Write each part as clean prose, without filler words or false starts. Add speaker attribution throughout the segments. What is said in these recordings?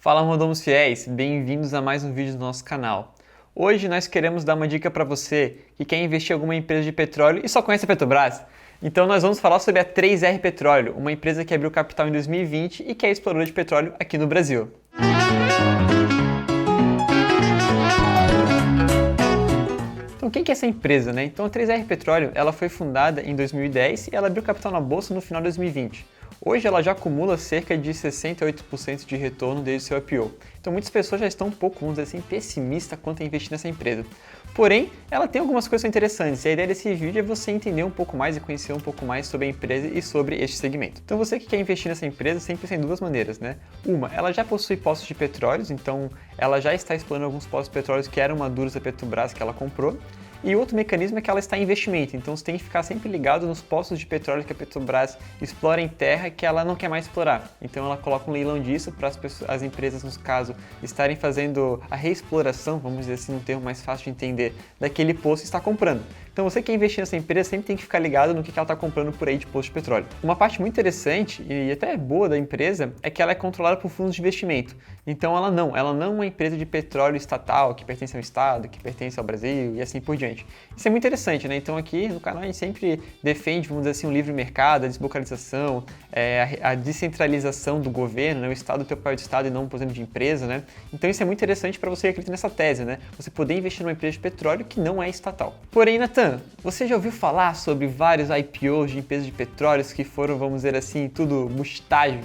Speaker 1: Fala, mordomos fiéis, bem-vindos a mais um vídeo do nosso canal. Hoje nós queremos dar uma dica para você que quer investir em alguma empresa de petróleo e só conhece a Petrobras. Então nós vamos falar sobre a 3R Petróleo, uma empresa que abriu capital em 2020 e que é exploradora de petróleo aqui no Brasil. Então quem que é essa empresa, né? Então a 3R Petróleo, ela foi fundada em 2010 e ela abriu capital na bolsa no final de 2020. Hoje ela já acumula cerca de 68% de retorno desde seu IPO. Então muitas pessoas já estão um pouco, vamos dizer assim, pessimistas quanto a investir nessa empresa. Porém, ela tem algumas coisas interessantes e a ideia desse vídeo é você entender um pouco mais e conhecer um pouco mais sobre a empresa e sobre este segmento. Então você que quer investir nessa empresa sempre tem duas maneiras, né? Uma, ela já possui poços de petróleos, então ela já está explorando alguns poços de petróleos que eram maduros da Petrobras que ela comprou. E outro mecanismo é que ela está em investimento, então você tem que ficar sempre ligado nos poços de petróleo que a Petrobras explora em terra que ela não quer mais explorar. Então ela coloca um leilão disso para as empresas, no caso, estarem fazendo a reexploração, vamos dizer assim, um termo mais fácil de entender, daquele poço e está comprando. Então você que quer investir nessa empresa sempre tem que ficar ligado no que ela está comprando por aí de poço de petróleo. Uma parte muito interessante e até boa da empresa é que ela é controlada por fundos de investimento. Então ela não é uma empresa de petróleo estatal que pertence ao Estado, que pertence ao Brasil e assim por diante. Isso é muito interessante, né? Então aqui no canal a gente sempre defende, vamos dizer assim, um livre mercado, a desburocratização, a descentralização do governo, né? O Estado ter o papel de Estado e não, por exemplo, de empresa, né? Então isso é muito interessante para você que acredita nessa tese, né? Você poder investir numa empresa de petróleo que não é estatal. Porém, Nathan, você já ouviu falar sobre vários IPOs de empresas de petróleos que foram, vamos dizer assim, tudo mostarde?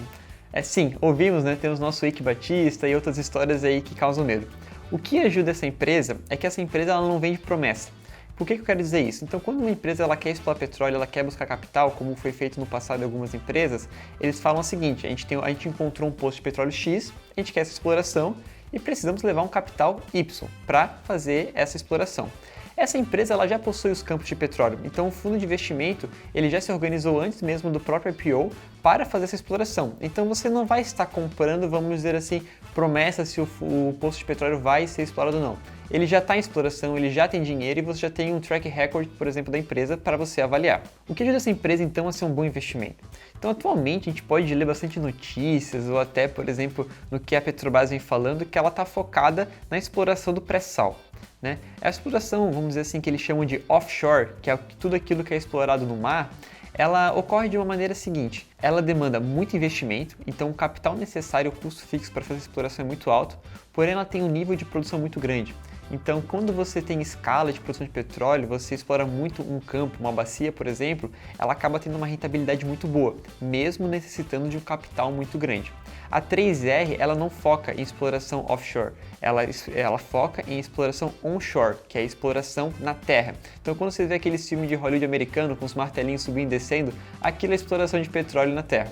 Speaker 1: Sim, ouvimos, né? Temos nosso Eike Batista e outras histórias aí que causam medo. O que ajuda essa empresa é que essa empresa ela não vende promessa. Por que eu quero dizer isso? Então, quando uma empresa ela quer explorar petróleo, ela quer buscar capital, como foi feito no passado em algumas empresas, eles falam o seguinte: a gente encontrou um poço de petróleo X, a gente quer essa exploração e precisamos levar um capital Y para fazer essa exploração. Essa empresa ela já possui os campos de petróleo, então o fundo de investimento ele já se organizou antes mesmo do próprio IPO para fazer essa exploração. Então você não vai estar comprando, vamos dizer assim, promessas se o poço de petróleo vai ser explorado ou não. Ele já está em exploração, ele já tem dinheiro e você já tem um track record, por exemplo, da empresa para você avaliar. O que ajuda essa empresa então a ser um bom investimento? Então atualmente a gente pode ler bastante notícias ou até, por exemplo, no que a Petrobras vem falando, que ela está focada na exploração do pré-sal. Né? A exploração, vamos dizer assim, que eles chamam de offshore, que é tudo aquilo que é explorado no mar, ela ocorre de uma maneira seguinte: ela demanda muito investimento, então o capital necessário, o custo fixo para fazer a exploração é muito alto, porém ela tem um nível de produção muito grande. Então, quando você tem escala de produção de petróleo, você explora muito um campo, uma bacia, por exemplo, ela acaba tendo uma rentabilidade muito boa, mesmo necessitando de um capital muito grande. A 3R, ela não foca em exploração offshore, ela foca em exploração onshore, que é a exploração na terra. Então, quando você vê aqueles filmes de Hollywood americano com os martelinhos subindo e descendo, aquilo é exploração de petróleo na terra.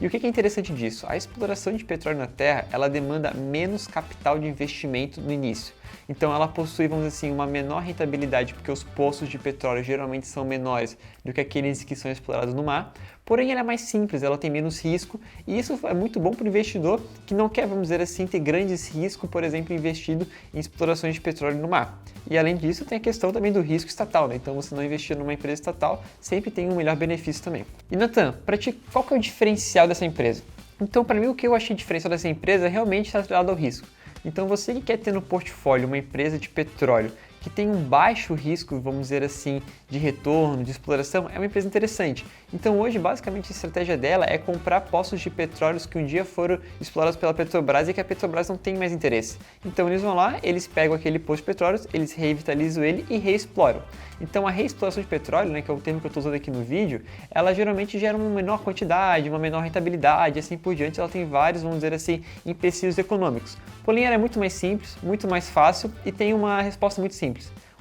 Speaker 1: E o que é interessante disso? A exploração de petróleo na terra, ela demanda menos capital de investimento no início. Então ela possui, vamos dizer assim, uma menor rentabilidade, porque os poços de petróleo geralmente são menores do que aqueles que são explorados no mar, porém ela é mais simples, ela tem menos risco, e isso é muito bom para o investidor que não quer, vamos dizer assim, ter grandes riscos, por exemplo, investido em explorações de petróleo no mar. E além disso, tem a questão também do risco estatal, né? Então você não investir numa empresa estatal sempre tem um melhor benefício também. E Nathan, para ti, qual que é o diferencial dessa empresa? Então, para mim, o que eu achei diferencial dessa empresa é realmente estar atrelado ao risco. Então você que quer ter no portfólio uma empresa de petróleo que tem um baixo risco, vamos dizer assim, de retorno, de exploração, é uma empresa interessante. Então hoje, basicamente, a estratégia dela é comprar poços de petróleos que um dia foram explorados pela Petrobras e que a Petrobras não tem mais interesse. Então eles vão lá, eles pegam aquele poço de petróleos, eles revitalizam ele e reexploram. Então a reexploração de petróleo, né, que é o termo que eu estou usando aqui no vídeo, ela geralmente gera uma menor quantidade, uma menor rentabilidade, assim por diante, ela tem vários, vamos dizer assim, empecilhos econômicos. Porém, ela é muito mais simples, muito mais fácil e tem uma resposta muito simples.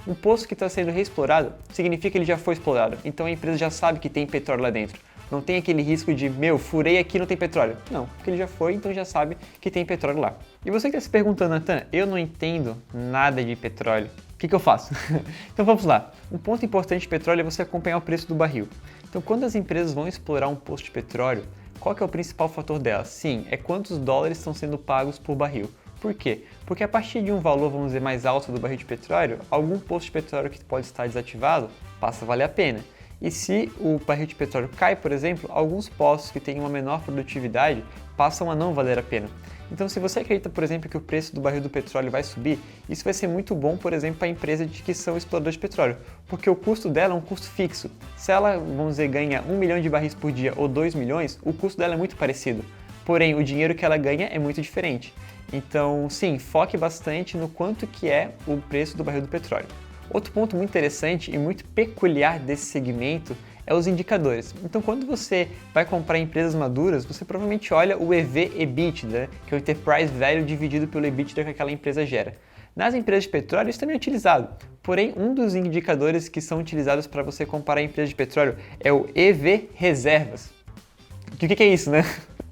Speaker 1: Um poço que está sendo reexplorado significa que ele já foi explorado, então a empresa já sabe que tem petróleo lá dentro. Não tem aquele risco de, furei aqui e não tem petróleo. Não, porque ele já foi, então já sabe que tem petróleo lá. E você que está se perguntando, Nathan, eu não entendo nada de petróleo. O que eu faço? Então vamos lá. Um ponto importante de petróleo é você acompanhar o preço do barril. Então quando as empresas vão explorar um poço de petróleo, qual que é o principal fator delas? Sim, é quantos dólares estão sendo pagos por barril. Por quê? Porque a partir de um valor, vamos dizer, mais alto do barril de petróleo, algum poço de petróleo que pode estar desativado passa a valer a pena. E se o barril de petróleo cai, por exemplo, alguns poços que têm uma menor produtividade passam a não valer a pena. Então, se você acredita, por exemplo, que o preço do barril do petróleo vai subir, isso vai ser muito bom, por exemplo, para a empresa que são exploradores de petróleo, porque o custo dela é um custo fixo. Se ela, vamos dizer, ganha 1 milhão de barris por dia ou 2 milhões, o custo dela é muito parecido. Porém, o dinheiro que ela ganha é muito diferente. Então, sim, foque bastante no quanto que é o preço do barril do petróleo. Outro ponto muito interessante e muito peculiar desse segmento é os indicadores. Então, quando você vai comprar empresas maduras, você provavelmente olha o EV/EBITDA, que é o Enterprise Value dividido pelo EBITDA que aquela empresa gera. Nas empresas de petróleo, isso também é utilizado. Porém, um dos indicadores que são utilizados para você comparar empresas de petróleo é o EV/Reservas. O que é isso, né?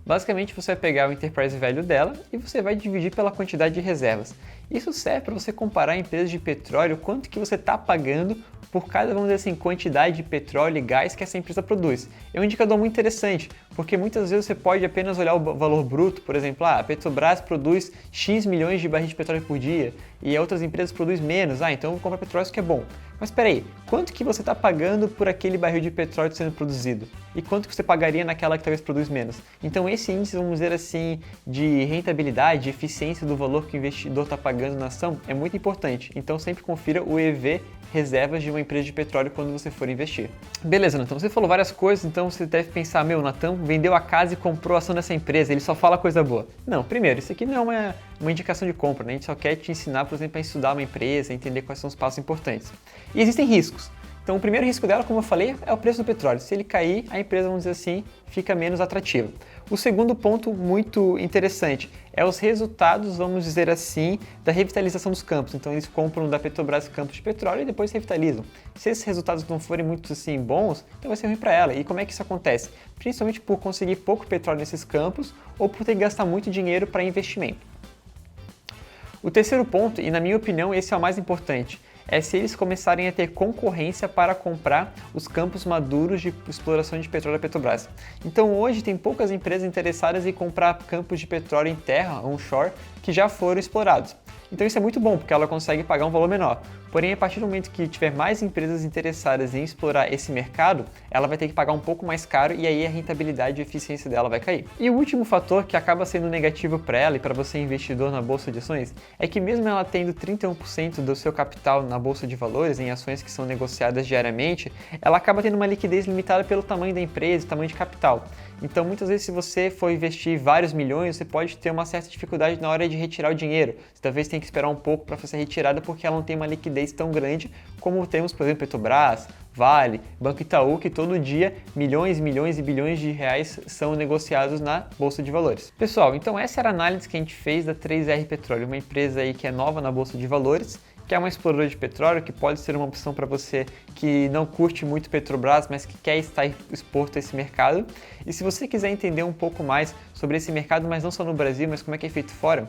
Speaker 1: Basicamente, você vai pegar o Enterprise Value dela e você vai dividir pela quantidade de reservas. Isso serve para você comparar empresas de petróleo, quanto que você está pagando por cada, vamos dizer assim, quantidade de petróleo e gás que essa empresa produz. É um indicador muito interessante, porque muitas vezes você pode apenas olhar o valor bruto, por exemplo, a Petrobras produz X milhões de barris de petróleo por dia e outras empresas produzem menos, então eu vou comprar petróleo, isso que é bom. Mas espera aí, quanto que você está pagando por aquele barril de petróleo sendo produzido? E quanto que você pagaria naquela que talvez produz menos? Então esse índice, vamos dizer assim, de rentabilidade, de eficiência do valor que o investidor está pagando na ação é muito importante. Então sempre confira o EV reservas de uma empresa de petróleo quando você for investir. Beleza, Natan, você falou várias coisas, então você deve pensar, Natan vendeu a casa e comprou a ação dessa empresa, ele só fala coisa boa. Não, primeiro, isso aqui não é uma indicação de compra, né? A gente só quer te ensinar, por exemplo, a estudar uma empresa, a entender quais são os passos importantes. E existem riscos. Então, o primeiro risco dela, como eu falei, é o preço do petróleo. Se ele cair, a empresa, vamos dizer assim, fica menos atrativa. O segundo ponto muito interessante é os resultados, vamos dizer assim, da revitalização dos campos. Então, eles compram da Petrobras campos de petróleo e depois revitalizam. Se esses resultados não forem muito assim bons, então vai ser ruim para ela. E como é que isso acontece? Principalmente por conseguir pouco petróleo nesses campos ou por ter que gastar muito dinheiro para investimento. O terceiro ponto, e na minha opinião esse é o mais importante, é se eles começarem a ter concorrência para comprar os campos maduros de exploração de petróleo da Petrobras. Então hoje tem poucas empresas interessadas em comprar campos de petróleo em terra, onshore, que já foram explorados. Então isso é muito bom, porque ela consegue pagar um valor menor. Porém, a partir do momento que tiver mais empresas interessadas em explorar esse mercado, ela vai ter que pagar um pouco mais caro e aí a rentabilidade e a eficiência dela vai cair. E o último fator que acaba sendo negativo para ela e para você investidor na bolsa de ações é que mesmo ela tendo 31% do seu capital na bolsa de valores, em ações que são negociadas diariamente, ela acaba tendo uma liquidez limitada pelo tamanho da empresa, tamanho de capital. Então, muitas vezes, se você for investir vários milhões, você pode ter uma certa dificuldade na hora de retirar o dinheiro. Você talvez tenha que esperar um pouco para fazer a retirada porque ela não tem uma liquidez tão grande como temos, por exemplo, Petrobras, Vale, Banco Itaú, que todo dia milhões, milhões e bilhões de reais são negociados na Bolsa de Valores. Pessoal, então essa era a análise que a gente fez da 3R Petróleo, uma empresa aí que é nova na Bolsa de Valores, que é uma exploradora de petróleo, que pode ser uma opção para você que não curte muito Petrobras, mas que quer estar exposto a esse mercado. E se você quiser entender um pouco mais sobre esse mercado, mas não só no Brasil, mas como é que é feito fora,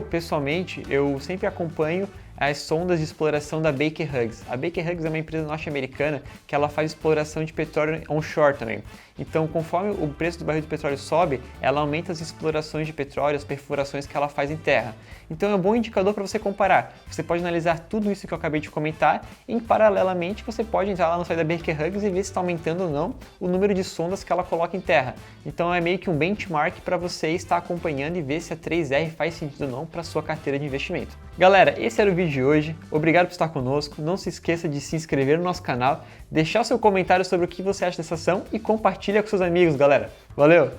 Speaker 1: pessoalmente, eu sempre acompanho as sondas de exploração da Baker Hughes. A Baker Hughes é uma empresa norte-americana que ela faz exploração de petróleo onshore também. Então, conforme o preço do barril de petróleo sobe, ela aumenta as explorações de petróleo, as perfurações que ela faz em terra. Então, é um bom indicador para você comparar. Você pode analisar tudo isso que eu acabei de comentar e, paralelamente, você pode entrar lá no site da Baker Hughes e ver se está aumentando ou não o número de sondas que ela coloca em terra. Então, é meio que um benchmark para você estar acompanhando e ver se a 3R faz sentido ou não para a sua carteira de investimento. Galera, esse era o vídeo de hoje. Obrigado por estar conosco. Não se esqueça de se inscrever no nosso canal, deixar o seu comentário sobre o que você acha dessa ação e compartilha com seus amigos, galera. Valeu!